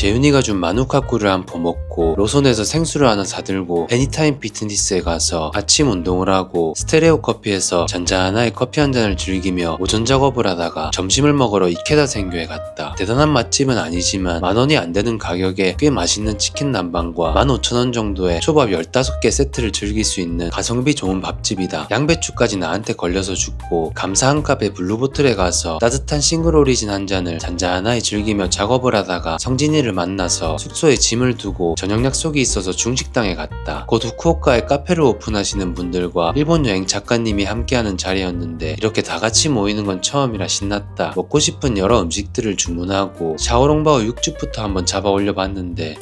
재윤이가 준 마누카꾸를 한 포 먹고 로손에서 생수를 하나 사들고 애니타임 피트니스에 가서 아침 운동을 하고 스테레오 커피에서 잔잔하게 커피 한 잔을 즐기며 오전 작업을 하다가 점심을 먹으러 이케다 생교에 갔다. 대단한 맛집은 아니지만 만원이 안 되는 가격에 꽤 맛있는 치킨 남반과 15,000원 정도의 초밥 15개 세트를 즐길 수 있는 가성비 좋은 밥집이다. 양배추까지 나한테 걸려서 죽고 감사한 카페 블루보틀에 가서 따뜻한 싱글 오리진 한 잔을 잔잔하게 즐기며 작업을 하다가 성진이를 만나서 숙소에 짐을 두고 저녁 약속이 있어서 중식당에 갔다. 곧 후쿠오카에 카페를 오픈하시는 분들과 일본 여행 작가님이 함께하는 자리였는데 이렇게 다같이 모이는 건 처음이라 신났다. 먹고 싶은 여러 음식들을 주문하고 샤오롱바오 육즙부터 한번 잡아 올려봤는데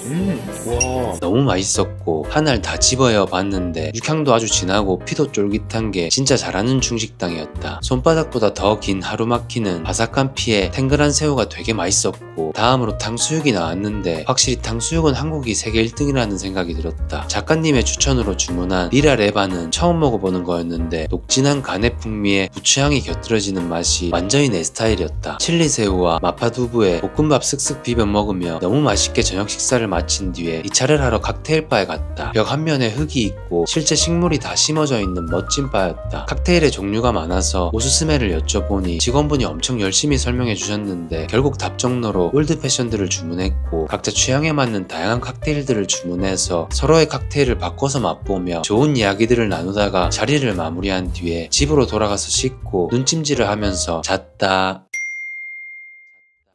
와 너무 맛있었고 하나를 다 집어여 봤는데 육향도 아주 진하고 피도 쫄깃한 게 진짜 잘하는 중식당이었다. 손바닥보다 더 긴 하루 막히는 바삭한 피에 탱글한 새우가 되게 맛있었고 다음으로 탕수육이 나왔는데 확실히 탕수육은 한국이 세계 1등이라는 생각이 들었다. 작가님의 추천으로 주문한 리라 레바는 처음 먹어보는 거였는데 녹진한 간의 풍미에 부추향이 곁들여지는 맛이 완전히 내 스타일이었다. 칠리새우와 마파두부에 볶음밥 쓱쓱 비벼 먹으며 너무 맛있게 저녁 식사를 마친 뒤에 2차를 하러 칵테일 바에 갔다. 벽 한 면에 흙이 있고 실제 식물이 다 심어져 있는 멋진 바였다. 칵테일의 종류가 많아서 오스스메를 여쭤보니 직원분이 엄청 열심히 설명해 주셨는데 결국 답정너로 올드 패션들을 주문했고 각자 취향에 맞는 다양한 칵테일들을 주문해서 서로의 칵테일을 바꿔서 맛보며 좋은 이야기들을 나누다가 자리를 마무리한 뒤에 집으로 돌아가서 씻고 눈찜질을 하면서 잤다.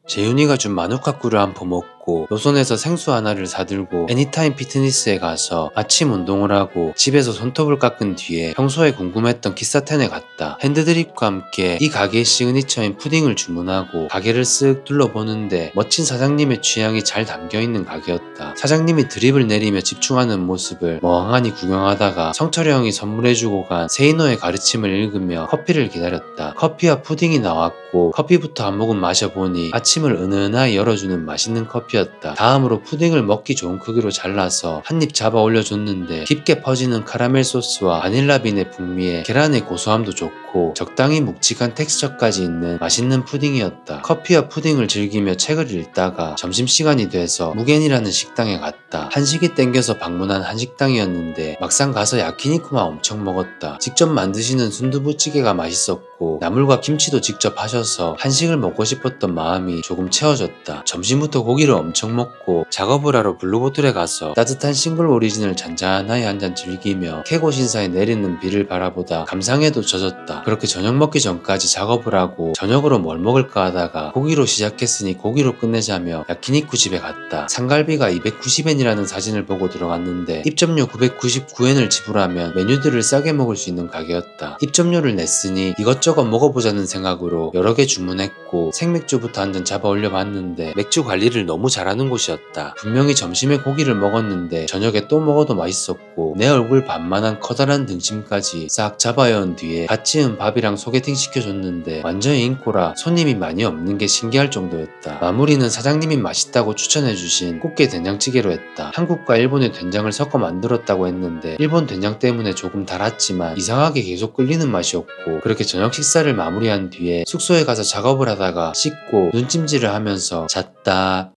재윤이가 준 마누카꾸를 한 포 먹고 로손에서 생수 하나를 사들고 애니타임 피트니스에 가서 아침 운동을 하고 집에서 손톱을 깎은 뒤에 평소에 궁금했던 키사텐에 갔다. 핸드드립과 함께 이 가게의 시그니처인 푸딩을 주문하고 가게를 쓱 둘러보는데 멋진 사장님의 취향이 잘 담겨있는 가게였다. 사장님이 드립을 내리며 집중하는 모습을 멍하니 구경하다가 성철이 형이 선물해주고 간 세이노의 가르침을 읽으며 커피를 기다렸다. 커피와 푸딩이 나왔고 커피부터 한 모금 마셔보니 아침을 은은하게 열어주는 맛있는 커피였다. 다음으로 푸딩을 먹기 좋은 크기로 잘라서 한 입 잡아 올려줬는데 깊게 퍼지는 카라멜 소스와 바닐라빈의 풍미에 계란의 고소함도 좋고 적당히 묵직한 텍스처까지 있는 맛있는 푸딩이었다. 커피와 푸딩을 즐기며 책을 읽다가 점심시간이 돼서 무겐이라는 식당에 갔다. 한식이 땡겨서 방문한 한식당이었는데 막상 가서 야키니쿠만 엄청 먹었다. 직접 만드시는 순두부찌개가 맛있었고 나물과 김치도 직접 하셔서 한식을 먹고 싶었던 마음이 조금 채워졌다. 점심부터 고기를 엄청 먹고 작업을 하러 블루보틀에 가서 따뜻한 싱글 오리진을 잔잔하게 한 잔 즐기며 케고 신사에 내리는 비를 바라보다 감상에도 젖었다. 그렇게 저녁 먹기 전까지 작업을 하고 저녁으로 뭘 먹을까 하다가 고기로 시작했으니 고기로 끝내자며 야키니쿠 집에 갔다. 상갈비가 290엔이라는 사진을 보고 들어갔는데 입점료 999엔을 지불하면 메뉴들을 싸게 먹을 수 있는 가게였다. 입점료를 냈으니 이것저것 먹어보자는 생각으로 여러 개 주문했고 생맥주부터 한 잔 잡아 올려봤는데 맥주 관리를 너무 잘하는 곳이었다. 분명히 점심에 고기를 먹었는데 저녁에 또 먹어도 맛있었고 내 얼굴 반만한 커다란 등심까지 싹 잡아여은 뒤에 갓 지은 밥이랑 소개팅 시켜줬는데 완전히 인코라 손님이 많이 없는 게 신기할 정도였다. 마무리는 사장님이 맛있다고 추천해주신 꽃게 된장찌개로 했다. 한국과 일본의 된장을 섞어 만들었다고 했는데 일본 된장 때문에 조금 달았지만 이상하게 계속 끌리는 맛이었고 그렇게 저녁 식사를 마무리한 뒤에 숙소에 가서 작업을 하다가 씻고 눈찜질을 하면서 잤다.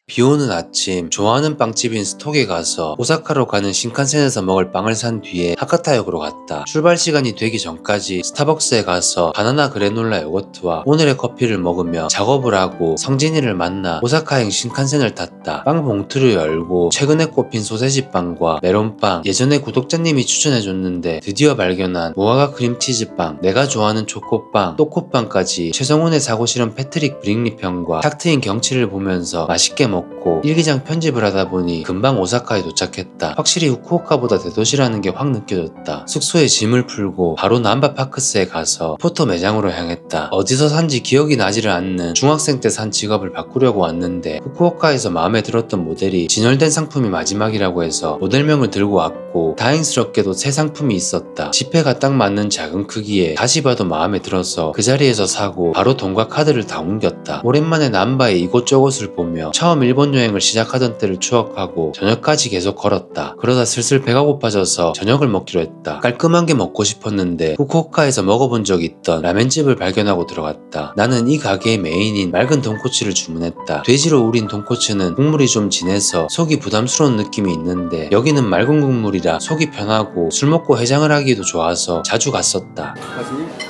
비오는 아침 좋아하는 빵집인 스톡에 가서 오사카로 가는 신칸센에서 먹을 빵을 산 뒤에 하카타역으로 갔다. 출발 시간이 되기 전까지 스타벅스에 가서 바나나 그래놀라 요거트와 오늘의 커피를 먹으며 작업을 하고 성진이를 만나 오사카행 신칸센을 탔다. 빵 봉투를 열고 최근에 꼽힌 소세지빵과 메론빵 예전에 구독자님이 추천해줬는데 드디어 발견한 무화과 크림치즈빵 내가 좋아하는 초코빵 또코빵까지 최성훈의 사고 싫은 패트릭 브링리 편과 탁 트인 경치를 보면서 맛있게 먹고 일기장 편집을 하다 보니 금방 오사카에 도착했다. 확실히 후쿠오카보다 대도시라는 게 확 느껴졌다. 숙소에 짐을 풀고 바로 남바파크스에 가서 포토 매장으로 향했다. 어디서 산지 기억이 나지를 않는 중학생 때 산 직업을 바꾸려고 왔는데 후쿠오카에서 마음에 들었던 모델이 진열된 상품이 마지막이라고 해서 모델명을 들고 왔고 다행스럽게도 새 상품이 있었다. 지폐가 딱 맞는 작은 크기에 다시 봐도 마음에 들어서 그 자리에서 사고 바로 돈과 카드를 다 옮겼다. 오랜만에 남바의 이곳저곳을 보며 보며 처음 일본 여행을 시작하던 때를 추억하고 저녁까지 계속 걸었다. 그러다 슬슬 배가 고파져서 저녁을 먹기로 했다. 깔끔한 게 먹고 싶었는데 후쿠오카에서 먹어본 적 있던 라멘집을 발견하고 들어갔다. 나는 이 가게의 메인인 맑은 돈코츠를 주문했다. 돼지로 우린 돈코츠는 국물이 좀 진해서 속이 부담스러운 느낌이 있는데 여기는 맑은 국물이라 속이 편하고 술 먹고 해장을 하기도 좋아서 자주 갔었다.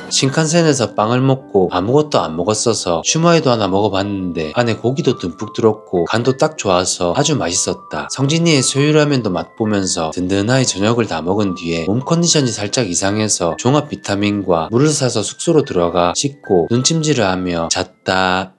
신칸센에서 빵을 먹고 아무것도 안 먹었어서 슈마이도 하나 먹어봤는데 안에 고기도 듬뿍 들었고 간도 딱 좋아서 아주 맛있었다. 성진이의 소유라면도 맛보면서 든든하게 저녁을 다 먹은 뒤에 몸 컨디션이 살짝 이상해서 종합 비타민과 물을 사서 숙소로 들어가 씻고 눈찜질을 하며 잤다.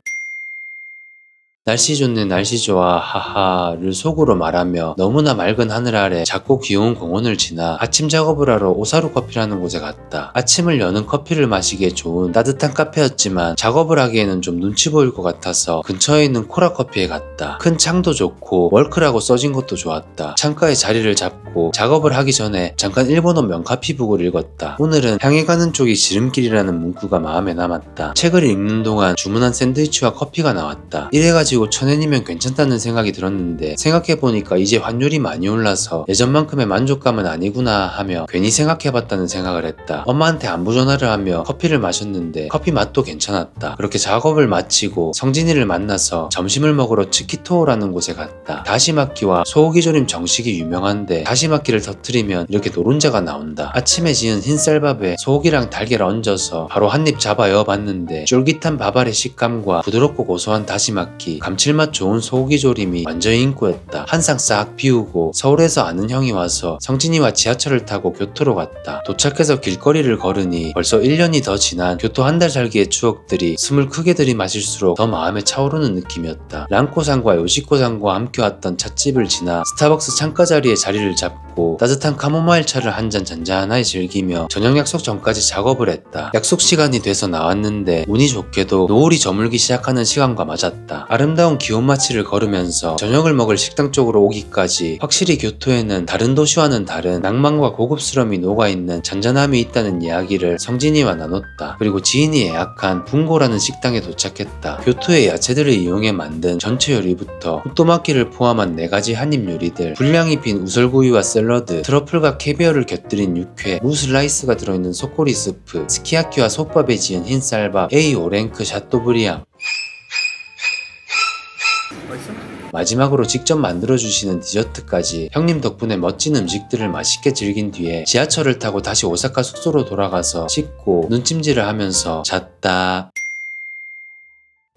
날씨 좋네 날씨 좋아 하하를 속으로 말하며 너무나 맑은 하늘 아래 작고 귀여운 공원을 지나 아침 작업을 하러 오사루 커피라는 곳에 갔다. 아침을 여는 커피를 마시기에 좋은 따뜻한 카페였지만 작업을 하기에는 좀 눈치 보일 것 같아서 근처에 있는 코라 커피에 갔다. 큰 창도 좋고 월크라고 써진 것도 좋았다. 창가에 자리를 잡고 작업을 하기 전에 잠깐 일본어 명카피북을 읽었다. 오늘은 향해 가는 쪽이 지름길이라는 문구가 마음에 남았다. 책을 읽는 동안 주문한 샌드위치와 커피가 나왔다. 이래가지고 1000엔이면 괜찮다는 생각이 들었는데 생각해보니까 이제 환율이 많이 올라서 예전만큼의 만족감은 아니구나 하며 괜히 생각해봤다는 생각을 했다. 엄마한테 안부 전화를 하며 커피를 마셨는데 커피 맛도 괜찮았다. 그렇게 작업을 마치고 성진이를 만나서 점심을 먹으러 츠키토라는 곳에 갔다. 다시마키와 소고기조림 정식이 유명한데 다시마키를 터뜨리면 이렇게 노른자가 나온다. 아침에 지은 흰쌀밥에 소고기랑 달걀을 얹어서 바로 한 입 잡아 여어봤는데 쫄깃한 밥알의 식감과 부드럽고 고소한 다시마키, 감칠맛 좋은 소고기조림이 완전히 인구였다. 한 상 싹 비우고 서울에서 아는 형이 와서 성진이와 지하철을 타고 교토로 갔다. 도착해서 길거리를 걸으니 벌써 1년이 더 지난 교토 한 달 살기의 추억들이 숨을 크게 들이마실수록 더 마음에 차오르는 느낌이었다. 랑코상과 요시코상과 함께 왔던 찻집을 지나 스타벅스 창가 자리에 자리를 잡고 따뜻한 카모마일 차를 한 잔 잔잔하게 즐기며 저녁 약속 전까지 작업을 했다. 약속 시간이 돼서 나왔는데 운이 좋게도 노을이 저물기 시작하는 시간과 맞았다. 아름다운 기온마치를 걸으면서 저녁을 먹을 식당 쪽으로 오기까지 확실히 교토에는 다른 도시와는 다른 낭만과 고급스러움이 녹아있는 잔잔함이 있다는 이야기를 성진이와 나눴다. 그리고 지인이 예약한 붕고라는 식당에 도착했다. 교토의 야채들을 이용해 만든 전체 요리부터 후토마키를 포함한 4가지 한입 요리들, 분량이 빈 우설구이와 샐러드, 트러플과 캐비어를 곁들인 육회, 무 슬라이스가 들어있는 소꼬리 스프, 스키야키와 솥밥에 지은 흰쌀밥, A5랭크 샤또브리앙, 마지막으로 직접 만들어주시는 디저트까지 형님 덕분에 멋진 음식들을 맛있게 즐긴 뒤에 지하철을 타고 다시 오사카 숙소로 돌아가서 씻고 눈찜질을 하면서 잤다.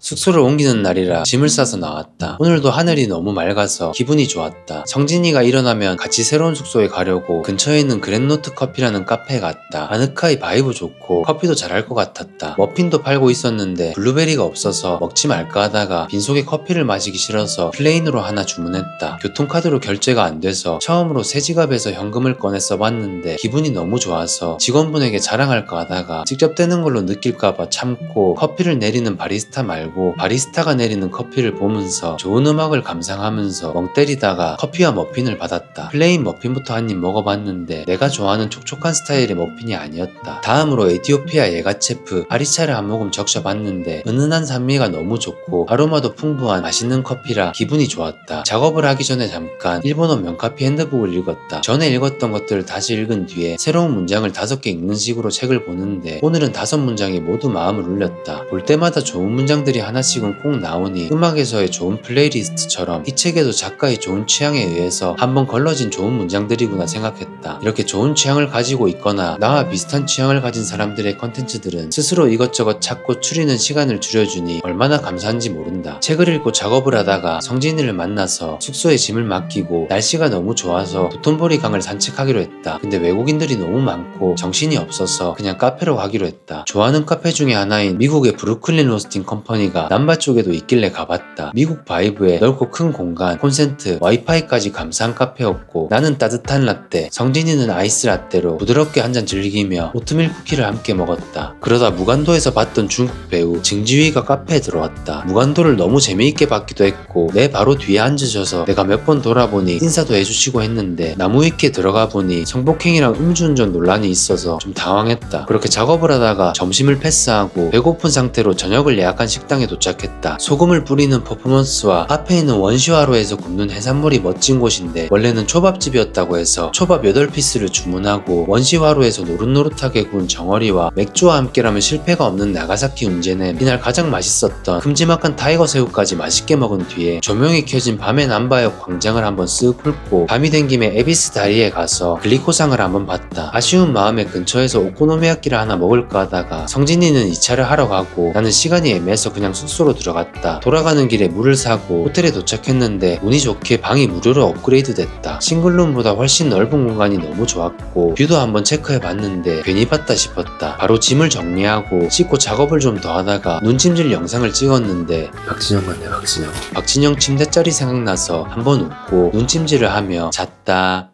숙소를 옮기는 날이라 짐을 싸서 나왔다. 오늘도 하늘이 너무 맑아서 기분이 좋았다. 성진이가 일어나면 같이 새로운 숙소에 가려고 근처에 있는 그랜노트 커피라는 카페에 갔다. 아늑하이 바이브 좋고 커피도 잘할 것 같았다. 머핀도 팔고 있었는데 블루베리가 없어서 먹지 말까 하다가 빈속에 커피를 마시기 싫어서 플레인으로 하나 주문했다. 교통카드로 결제가 안 돼서 처음으로 새 지갑에서 현금을 꺼내 써봤는데 기분이 너무 좋아서 직원분에게 자랑할까 하다가 직접 떼는 걸로 느낄까봐 참고 커피를 내리는 바리스타 말고 바리스타가 내리는 커피를 보면서 좋은 음악을 감상하면서 멍 때리다가 커피와 머핀을 받았다. 플레인 머핀부터 한 입 먹어봤는데 내가 좋아하는 촉촉한 스타일의 머핀이 아니었다. 다음으로 에티오피아 예가체프 아리차를 한 모금 적셔봤는데 은은한 산미가 너무 좋고 아로마도 풍부한 맛있는 커피라 기분이 좋았다. 작업을 하기 전에 잠깐 일본어 명카피 핸드북을 읽었다. 전에 읽었던 것들을 다시 읽은 뒤에 새로운 문장을 5개 읽는 식으로 책을 보는데 오늘은 5문장이 모두 마음을 울렸다. 볼 때마다 좋은 문장들이 하나씩은 꼭 나오니 음악에서의 좋은 플레이리스트처럼 이 책에도 작가의 좋은 취향에 의해서 한번 걸러진 좋은 문장들이구나 생각했다. 이렇게 좋은 취향을 가지고 있거나 나와 비슷한 취향을 가진 사람들의 컨텐츠들은 스스로 이것저것 찾고 추리는 시간을 줄여주니 얼마나 감사한지 모른다. 책을 읽고 작업을 하다가 성진이를 만나서 숙소에 짐을 맡기고 날씨가 너무 좋아서 도톤보리 강을 산책하기로 했다. 근데 외국인들이 너무 많고 정신이 없어서 그냥 카페로 가기로 했다. 좋아하는 카페 중에 하나인 미국의 브루클린 로스팅 컴퍼니가 남바 쪽에도 있길래 가봤다. 미국 바이브에 넓고 큰 공간, 콘센트, 와이파이까지 감사한 카페였고 나는 따뜻한 라떼, 성진이는 아이스 라떼로 부드럽게 한 잔 즐기며 오트밀 쿠키를 함께 먹었다. 그러다 무간도에서 봤던 중국 배우 증지휘가 카페에 들어왔다. 무간도를 너무 재미있게 봤기도 했고 내 바로 뒤에 앉으셔서 내가 몇 번 돌아보니 인사도 해주시고 했는데 나무 위키에 들어가 보니 성폭행이랑 음주운전 논란이 있어서 좀 당황했다. 그렇게 작업을 하다가 점심을 패스하고 배고픈 상태로 저녁을 예약한 식당에 식당에 도착했다. 소금을 뿌리는 퍼포먼스와 앞에 있는 원시화로에서 굽는 해산물이 멋진 곳인데 원래는 초밥집이었다고 해서 초밥 8피스를 주문하고 원시화로에서 노릇노릇하게 구운 정어리와 맥주와 함께라면 실패가 없는 나가사키 운제는 이날 가장 맛있었던 큼지막한 타이거 새우까지 맛있게 먹은 뒤에 조명이 켜진 밤의 남바역 광장을 한번 쓱 훑고 밤이 된 김에 에비스 다리에 가서 글리코상을 한번 봤다. 아쉬운 마음에 근처에서 오코노미야끼를 하나 먹을까 하다가 성진이는 2차를 하러 가고 나는 시간이 애매해서 그냥 숙소로 들어갔다. 돌아가는 길에 물을 사고 호텔에 도착했는데 운이 좋게 방이 무료로 업그레이드 됐다. 싱글룸보다 훨씬 넓은 공간이 너무 좋았고 뷰도 한번 체크해봤는데 괜히 봤다 싶었다. 바로 짐을 정리하고 씻고 작업을 좀 더 하다가 눈찜질 영상을 찍었는데 박진영 같네, 박진영. 박진영 침대짜리 생각나서 한번 웃고 눈찜질을 하며 잤다.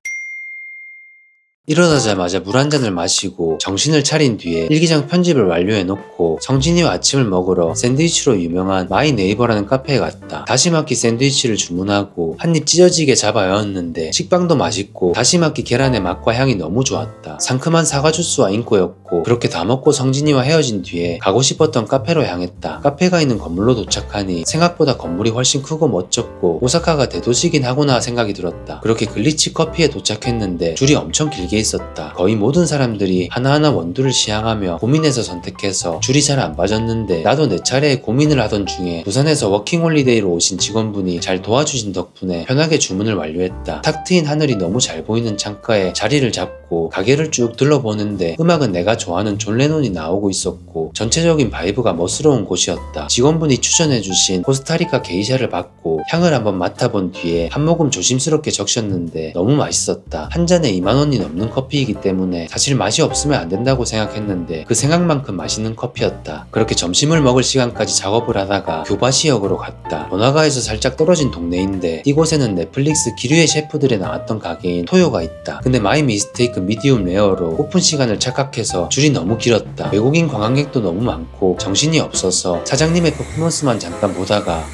일어나자마자 물 한 잔을 마시고 정신을 차린 뒤에 일기장 편집을 완료해놓고 성진이와 아침을 먹으러 샌드위치로 유명한 마이 네이버라는 카페에 갔다. 다시마키 샌드위치를 주문하고 한입 찢어지게 잡아 여었는데 식빵도 맛있고 다시마키 계란의 맛과 향이 너무 좋았다. 상큼한 사과 주스와 인코였고 그렇게 다 먹고 성진이와 헤어진 뒤에 가고 싶었던 카페로 향했다. 카페가 있는 건물로 도착하니 생각보다 건물이 훨씬 크고 멋졌고 오사카가 대도시긴 하구나 생각이 들었다. 그렇게 글리치 커피에 도착했는데 줄이 엄청 길게 있었다. 거의 모든 사람들이 하나하나 원두를 시향하며 고민해서 선택해서 줄이 잘 안 빠졌는데 나도 내 차례에 고민을 하던 중에 부산에서 워킹홀리데이로 오신 직원분이 잘 도와주신 덕분에 편하게 주문을 완료했다. 탁 트인 하늘이 너무 잘 보이는 창가에 자리를 잡고 가게를 쭉 둘러보는데 음악은 내가 좋아하는 존 레논이 나오고 있었고 전체적인 바이브가 멋스러운 곳이었다. 직원분이 추천해주신 코스타리카 게이샤를 받고 향을 한번 맡아본 뒤에 한 모금 조심스럽게 적셨는데 너무 맛있었다. 한 잔에 2만원이 넘는 커피이기 때문에 사실 맛이 없으면 안 된다고 생각했는데 그 생각만큼 맛있는 커피였다. 그렇게 점심을 먹을 시간까지 작업을 하다가 교바시역으로 갔다. 번화가에서 살짝 떨어진 동네인데 이곳에는 넷플릭스 기류의 셰프들에 나왔던 가게인 토요가 있다. 근데 마이 미스테이크 미디움 레어로 오픈 시간을 착각해서 줄이 너무 길었다. 외국인 관광객도 너무 많고 정신이 없어서 사장님의 퍼포먼스만 잠깐 보다가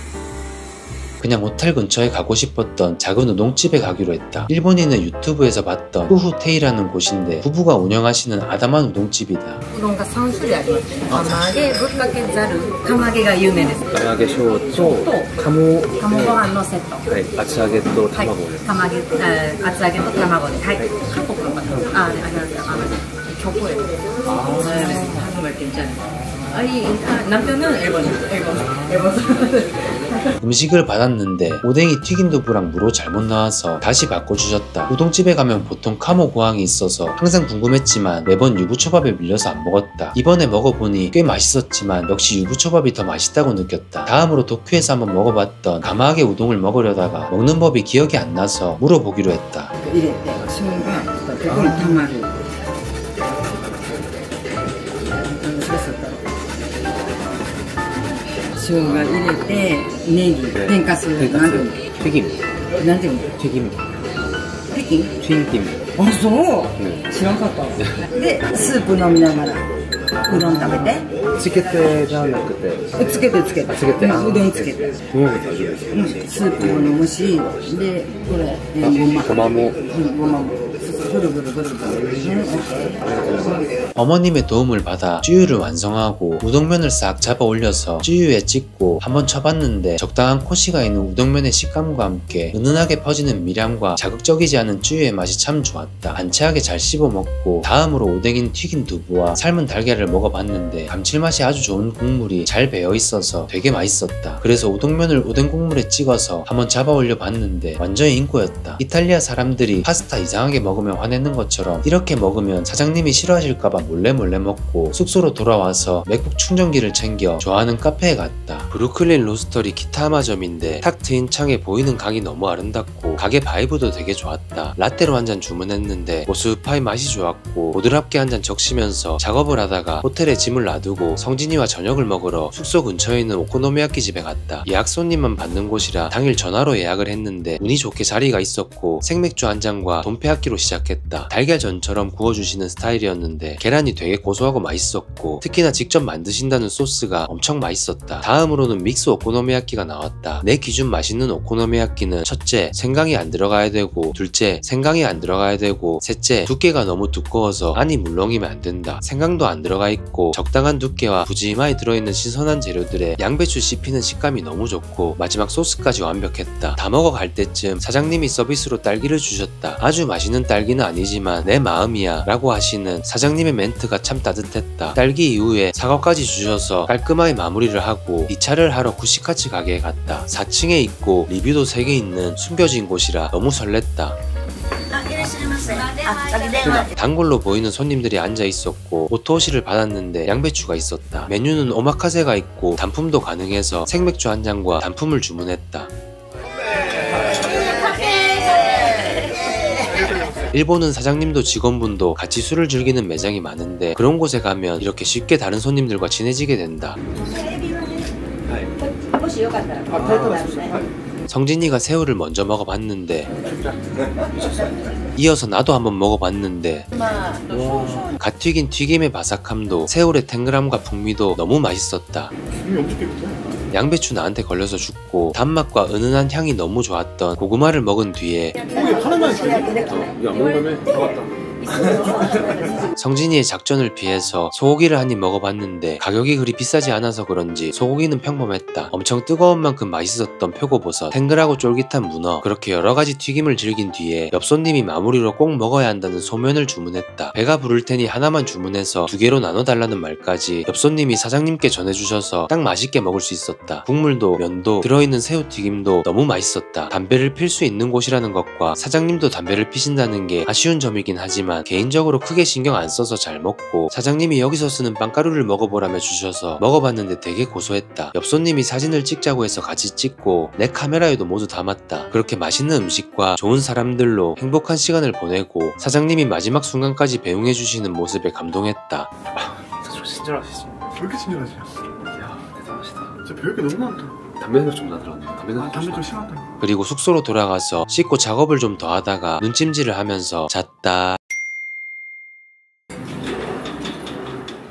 그냥 호텔 근처에 가고 싶었던 작은 우동집에 가기로 했다. 일본인은 유튜브에서 봤던 후후테이라는 곳인데 부부가 운영하시는 아담한 우동집이다. 우동가 3種類ありますね。釜揚げ、ぶっかけざる、釜揚げが有名です。釜揚げ小と鴨ご飯のセット。はい、厚揚げと卵です。釜揚げ、厚揚げと卵で。はい。韓国の方。あれなんですか。초코예요. 한국말 괜찮아요. 아니, 남편은 일본. 음식을 받았는데 오뎅이 튀긴 두부랑 무로 잘못 나와서 다시 바꿔주셨다. 우동집에 가면 보통 카모 고항이 있어서 항상 궁금했지만 매번 유부초밥에 밀려서 안 먹었다. 이번에 먹어보니 꽤 맛있었지만 역시 유부초밥이 더 맛있다고 느꼈다. 다음으로 도쿄에서 한번 먹어봤던 가마揚げ 우동을 먹으려다가 먹는 법이 기억이 안 나서 물어보기로 했다.生姜入れてネギ天かすなんていうの튀김なんていうの튀김 튀김あそう知らんかったでスープ飲みながらうどん食べてつけてじゃなくてつけてうどんつけて大丈夫ですスープも飲むしでこれごまもぐるぐる어머님의 도움을 받아 쯔유를 완성하고 우동면을 싹 잡아 올려서 쯔유에 찍고 한번 쳐봤는데 적당한 코시가 있는 우동면의 식감과 함께 은은하게 퍼지는 미량과 자극적이지 않은 쯔유의 맛이 참 좋았다. 안치하게 잘 씹어 먹고 다음으로 오뎅인 튀긴 두부와 삶은 달걀을 먹어봤는데 감칠맛이 아주 좋은 국물이 잘 배어 있어서 되게 맛있었다. 그래서 우동면을 오뎅 국물에 찍어서 한번 잡아 올려 봤는데 완전히 인고였다. 이탈리아 사람들이 파스타 이상하게 먹으면 화내는 것처럼 이렇게 먹으면 사장님이 싫어하실까봐 몰래 먹고 숙소로 돌아와서 맥북 충전기를 챙겨 좋아하는 카페에 갔다. 브루클린 로스터리 키타마점인데 탁 트인 창에 보이는 강이 너무 아름답고 가게 바이브도 되게 좋았다. 라떼로 한 잔 주문했는데 모스파이 맛이 좋았고 보드랍게 한 잔 적시면서 작업을 하다가 호텔에 짐을 놔두고 성진이와 저녁을 먹으러 숙소 근처에 있는 오코노미야키 집에 갔다. 예약 손님만 받는 곳이라 당일 전화로 예약을 했는데 운이 좋게 자리가 있었고 생맥주 한 잔과 돈페아키로 시작 시작했다. 달걀전처럼 구워주시는 스타일이었는데 계란이 되게 고소하고 맛있었고 특히나 직접 만드신다는 소스가 엄청 맛있었다. 다음으로는 믹스 오코노미야끼가 나왔다. 내 기준 맛있는 오코노미야끼는 첫째, 생강이 안 들어가야 되고, 둘째, 생강이 안 들어가야 되고, 셋째, 두께가 너무 두꺼워서 안이 물렁이면 안 된다. 생강도 안 들어가 있고 적당한 두께와 푸짐하게 들어있는 신선한 재료들에 양배추 씹히는 식감이 너무 좋고 마지막 소스까지 완벽했다. 다 먹어갈 때쯤 사장님이 서비스로 딸기를 주셨다. 아주 맛있는 딸기는 아니지만 내 마음이야 라고 하시는 사장님의 멘트가 참 따뜻했다. 딸기 이후에 사과까지 주셔서 깔끔하게 마무리를 하고 2차를 하러 구시카츠 가게에 갔다. 4층에 있고 리뷰도 3개 있는 숨겨진 곳이라 너무 설렜다. 단골로 보이는 손님들이 앉아 있었고 오토시를 받았는데 양배추가 있었다. 메뉴는 오마카세가 있고 단품도 가능해서 생맥주 한 잔과 단품을 주문했다. 일본은 사장님도 직원분도 같이 술을 즐기는 매장이 많은데 그런 곳에 가면 이렇게 쉽게 다른 손님들과 친해지게 된다. 성진이가 새우를 먼저 먹어봤는데 이어서 나도 한번 먹어봤는데 갓 튀긴 튀김의 바삭함도 새우의 탱글함과 풍미도 너무 맛있었다. 양배추 나한테 걸려서 죽고 단맛과 은은한 향이 너무 좋았던 고구마를 먹은 뒤에 성진이의 작전을 피해서 소고기를 한 입 먹어봤는데 가격이 그리 비싸지 않아서 그런지 소고기는 평범했다. 엄청 뜨거운 만큼 맛있었던 표고버섯, 탱글하고 쫄깃한 문어, 그렇게 여러가지 튀김을 즐긴 뒤에 옆 손님이 마무리로 꼭 먹어야 한다는 소면을 주문했다. 배가 부를 테니 하나만 주문해서 2개로 나눠달라는 말까지 옆 손님이 사장님께 전해주셔서 딱 맛있게 먹을 수 있었다. 국물도 면도 들어있는 새우튀김도 너무 맛있었다. 담배를 필 수 있는 곳이라는 것과 사장님도 담배를 피신다는 게 아쉬운 점이긴 하지만 개인적으로 크게 신경 안 써서 잘 먹고 사장님이 여기서 쓰는 빵가루를 먹어보라며 주셔서 먹어봤는데 되게 고소했다. 옆 손님이 사진을 찍자고 해서 같이 찍고 내 카메라에도 모두 담았다. 그렇게 맛있는 음식과 좋은 사람들로 행복한 시간을 보내고 사장님이 마지막 순간까지 배웅해주시는 모습에 감동했다. 사실 친절하시지. 왜 이렇게 친절하지? 이야 대단하시다. 진짜 배울 게 너무 많다. 담배 냄새 좀 나더라고요. 담배 냄새 담배 좀 심하다. 그리고 숙소로 돌아가서 씻고 작업을 좀 더 하다가 눈찜질을 하면서 잤다.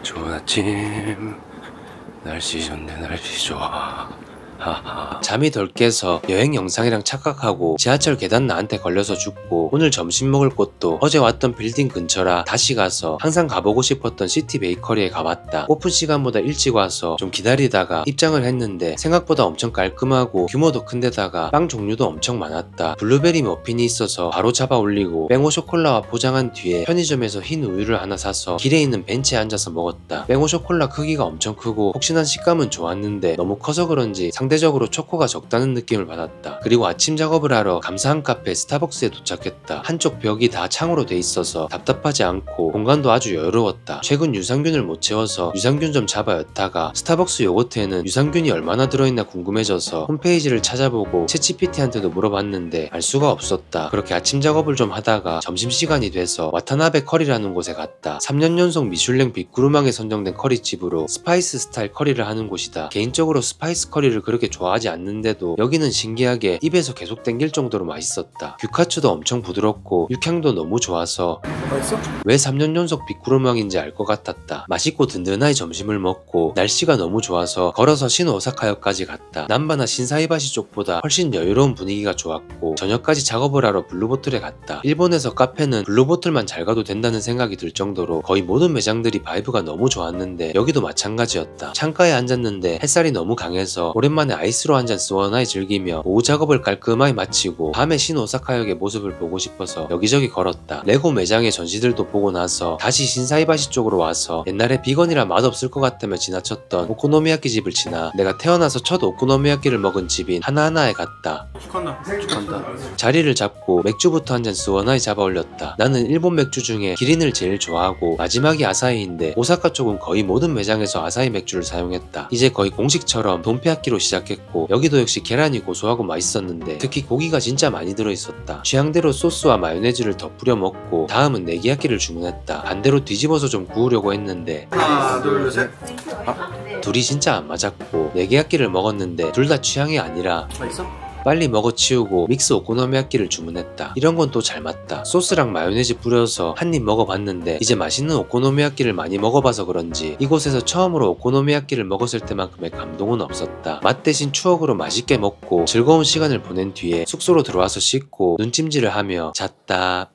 좋은 아침, 날씨 좋네, 날씨 좋아. 하하. 잠이 덜 깨서 여행 영상이랑 착각하고 지하철 계단 나한테 걸려서 죽고 오늘 점심 먹을 곳도 어제 왔던 빌딩 근처라 다시 가서 항상 가보고 싶었던 시티 베이커리에 가봤다. 오픈 시간보다 일찍 와서 좀 기다리다가 입장을 했는데 생각보다 엄청 깔끔하고 규모도 큰데다가 빵 종류도 엄청 많았다. 블루베리 머핀이 있어서 바로 잡아 올리고 뺑오 쇼콜라와 포장한 뒤에 편의점에서 흰 우유를 하나 사서 길에 있는 벤치에 앉아서 먹었다. 뺑오 쇼콜라 크기가 엄청 크고 폭신한 식감은 좋았는데 너무 커서 그런지 상대적으로 초코가 적다는 느낌을 받았다. 그리고 아침 작업을 하러 감사한 카페 스타벅스에 도착했다. 한쪽 벽이 다 창으로 돼 있어서 답답하지 않고 공간도 아주 여유로웠다. 최근 유산균을 못 채워서 유산균 좀 잡아 였다가 스타벅스 요거트에는 유산균이 얼마나 들어있나 궁금해져서 홈페이지를 찾아보고 챗GPT한테도 물어봤는데 알 수가 없었다. 그렇게 아침 작업을 좀 하다가 점심시간이 돼서 와타나베 커리라는 곳에 갔다. 3년 연속 미슐랭 빅구르망에 선정된 커리집으로 스파이스 스타일 커리를 하는 곳이다. 개인적으로 스파이스 커리를 그렇게 좋아하지 않는데도 여기는 신기하게 입에서 계속 땡길 정도로 맛있었다. 규카츠도 엄청 부드럽고 육향도 너무 좋아서 맛있어? 왜 3년 연속 빅구르망인지 알 것 같았다. 맛있고 든든하게 점심을 먹고 날씨가 너무 좋아서 걸어서 신오사카역까지 갔다. 남바나 신사이바시 쪽보다 훨씬 여유로운 분위기가 좋았고 저녁까지 작업을 하러 블루보틀에 갔다. 일본에서 카페는 블루보틀만 잘 가도 된다는 생각이 들 정도로 거의 모든 매장들이 바이브가 너무 좋았는데 여기도 마찬가지였다. 창가에 앉았는데 햇살이 너무 강해서 오랜만에 아이스로 한 잔 시원하게 즐기며 오후 작업을 깔끔하게 마치고 밤에 신오사카역의 모습을 보고 싶어서 여기저기 걸었다. 레고 매장의 전시들도 보고 나서 다시 신사이바시 쪽으로 와서 옛날에 비건이라 맛없을 것 같다며 지나쳤던 오코노미야끼 집을 지나 내가 태어나서 첫 오코노미야끼를 먹은 집인 하나하나에 갔다. 축한다. 자리를 잡고 맥주부터 한 잔 시원하게 잡아 올렸다. 나는 일본 맥주 중에 기린을 제일 좋아하고 마지막이 아사히인데 오사카 쪽은 거의 모든 매장에서 아사히 맥주를 사용했다. 이제 거의 공식처럼 돈페야끼로 시작했고 여기도 역시 계란이 고소하고 맛있었는데 특히 고기가 진짜 많이 들어있었다. 취향대로 소스와 마요네즈를 더 뿌려 먹고 다음은 네기야끼를 주문했다. 반대로 뒤집어서 좀 구우려고 했는데 하나, 둘, 셋. 둘이 진짜 안 맞았고 네기야끼를 먹었는데 둘 다 취향이 아니라 맛있어? 빨리 먹어치우고 믹스 오코노미야끼를 주문했다. 이런 건 또 잘 맞다. 소스랑 마요네즈 뿌려서 한 입 먹어봤는데 이제 맛있는 오코노미야끼를 많이 먹어봐서 그런지 이곳에서 처음으로 오코노미야끼를 먹었을 때만큼의 감동은 없었다. 맛 대신 추억으로 맛있게 먹고 즐거운 시간을 보낸 뒤에 숙소로 들어와서 씻고 눈찜질을 하며 잤다.